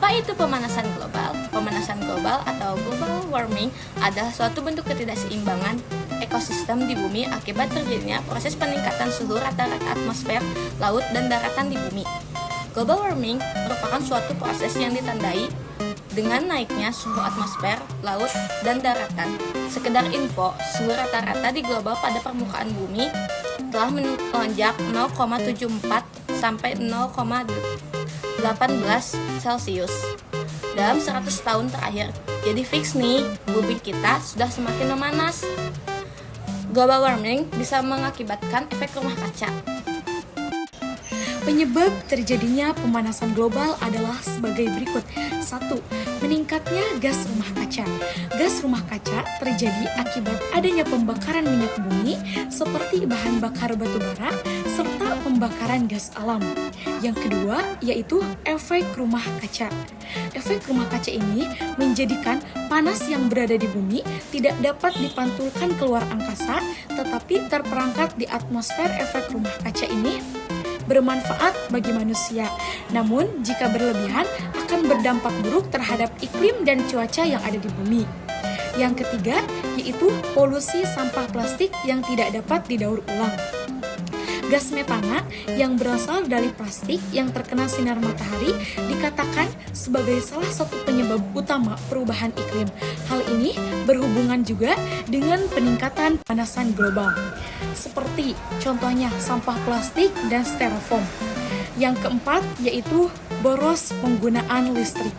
Apa itu pemanasan global? Pemanasan global atau global warming adalah suatu bentuk ketidakseimbangan ekosistem di bumi akibat terjadinya proses peningkatan suhu rata-rata atmosfer, laut, dan daratan di bumi. Global warming merupakan suatu proses yang ditandai dengan naiknya suhu atmosfer, laut, dan daratan. Sekedar info, suhu rata-rata di global pada permukaan bumi telah melonjak 0,74 sampai 0,18 Celcius dalam 100 tahun terakhir. Jadi fix nih, bumi kita sudah semakin memanas. Global warming bisa mengakibatkan efek rumah kaca. Penyebab terjadinya pemanasan global adalah sebagai berikut. 1. Meningkatnya gas rumah kaca. Gas rumah kaca terjadi akibat adanya pembakaran minyak bumi seperti bahan bakar batu bara serta pembakaran gas alam. Yang kedua yaitu efek rumah kaca. Efek rumah kaca ini menjadikan panas yang berada di bumi tidak dapat dipantulkan keluar angkasa, tetapi terperangkap di atmosfer. Efek rumah kaca ini bermanfaat bagi manusia, namun jika berlebihan akan berdampak buruk terhadap iklim dan cuaca yang ada di bumi. Yang ketiga yaitu polusi sampah plastik yang tidak dapat didaur ulang. Gas metana yang berasal dari plastik yang terkena sinar matahari dikatakan sebagai salah satu penyebab utama perubahan iklim. Hal ini berhubungan juga dengan peningkatan pemanasan global. Seperti contohnya sampah plastik dan styrofoam. Yang keempat yaitu boros penggunaan listrik.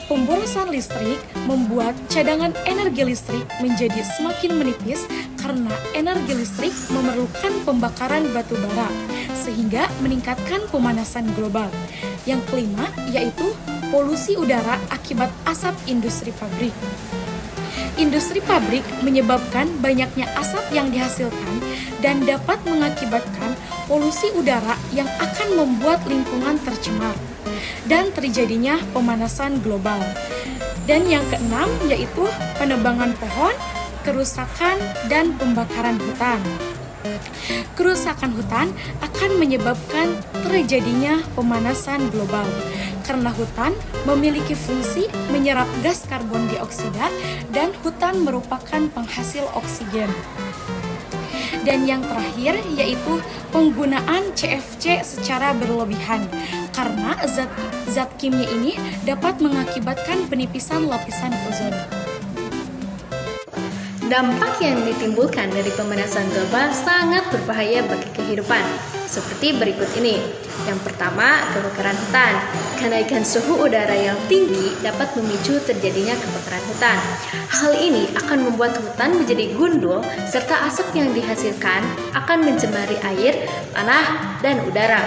Pemborosan listrik membuat cadangan energi listrik menjadi semakin menipis karena energi listrik memerlukan pembakaran batu bara, sehingga meningkatkan pemanasan global. Yang kelima yaitu polusi udara akibat asap industri pabrik. Industri pabrik menyebabkan banyaknya asap yang dihasilkan dan dapat mengakibatkan polusi udara yang akan membuat lingkungan tercemar dan terjadinya pemanasan global. Dan yang keenam yaitu penebangan pohon, kerusakan, dan pembakaran hutan. Kerusakan hutan akan menyebabkan terjadinya pemanasan global karena hutan memiliki fungsi menyerap gas karbon dioksida dan hutan merupakan penghasil oksigen. Dan yang terakhir yaitu penggunaan CFC secara berlebihan karena zat kimia ini dapat mengakibatkan penipisan lapisan ozon. Dampak yang ditimbulkan dari pemanasan global sangat berbahaya bagi kehidupan, seperti berikut ini. Yang pertama, kebakaran hutan. Kenaikan suhu udara yang tinggi dapat memicu terjadinya kebakaran hutan. Hal ini akan membuat hutan menjadi gundul, serta asap yang dihasilkan akan mencemari air, tanah, dan udara.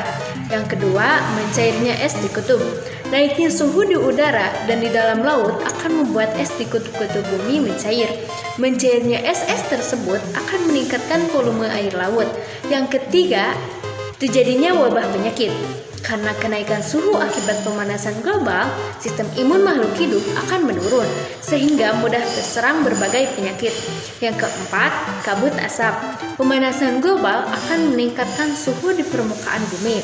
Yang kedua, mencairnya es di kutub. Naiknya suhu di udara dan di dalam laut akan membuat es di kutub-kutub bumi mencair. Mencairnya es-es tersebut akan meningkatkan volume air laut. Yang ketiga, terjadinya wabah penyakit. Karena kenaikan suhu akibat pemanasan global, sistem imun makhluk hidup akan menurun, sehingga mudah terserang berbagai penyakit. Yang keempat, kabut asap. Pemanasan global akan meningkatkan suhu di permukaan bumi,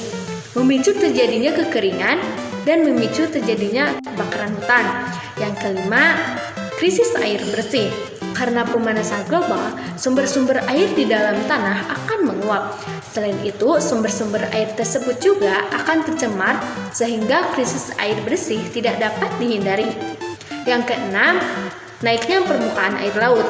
memicu terjadinya kekeringan, dan memicu terjadinya kebakaran hutan. Yang kelima, krisis air bersih. Karena pemanasan global, sumber-sumber air di dalam tanah akan menguap. Selain itu, sumber-sumber air tersebut juga akan tercemar sehingga krisis air bersih tidak dapat dihindari. Yang keenam, naiknya permukaan air laut.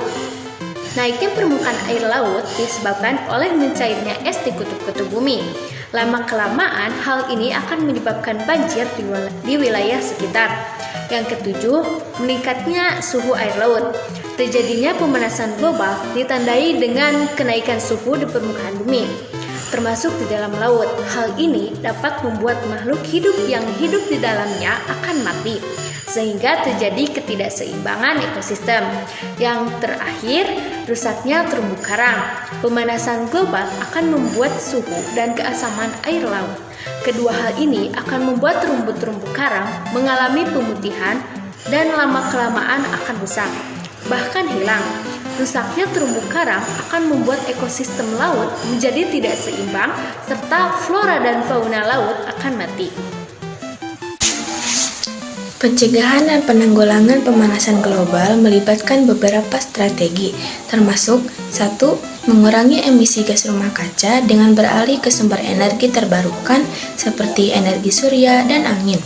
Naiknya permukaan air laut disebabkan oleh mencairnya es di kutub-kutub bumi. Lama-kelamaan, hal ini akan menyebabkan banjir di wilayah sekitar. Yang ketujuh, meningkatnya suhu air laut. Terjadinya pemanasan global ditandai dengan kenaikan suhu di permukaan bumi, termasuk di dalam laut. Hal ini dapat membuat makhluk hidup yang hidup di dalamnya akan mati, sehingga terjadi ketidakseimbangan ekosistem. Yang terakhir, rusaknya terumbu karang. Pemanasan global akan membuat suhu dan keasaman air laut. Kedua hal ini akan membuat terumbu-terumbu karang mengalami pemutihan dan lama-kelamaan akan rusak, bahkan hilang. Rusaknya terumbu karang akan membuat ekosistem laut menjadi tidak seimbang, serta flora dan fauna laut akan mati. Pencegahan dan penanggulangan pemanasan global melibatkan beberapa strategi, termasuk 1. Mengurangi emisi gas rumah kaca dengan beralih ke sumber energi terbarukan seperti energi surya dan angin.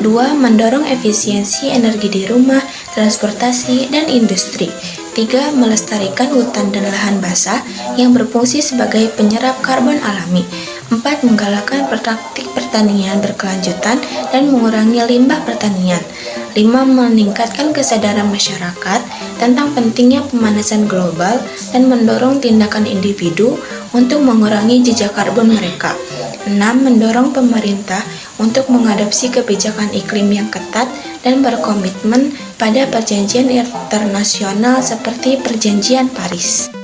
2. Mendorong efisiensi energi di rumah, transportasi, dan industri. 3. Melestarikan hutan dan lahan basah yang berfungsi sebagai penyerap karbon alami. 4. Menggalakkan praktik pertanian berkelanjutan dan mengurangi limbah pertanian. 5. Meningkatkan kesadaran masyarakat tentang pentingnya pemanasan global dan mendorong tindakan individu untuk mengurangi jejak karbon mereka. 6. Mendorong pemerintah untuk mengadopsi kebijakan iklim yang ketat dan berkomitmen pada perjanjian internasional seperti Perjanjian Paris.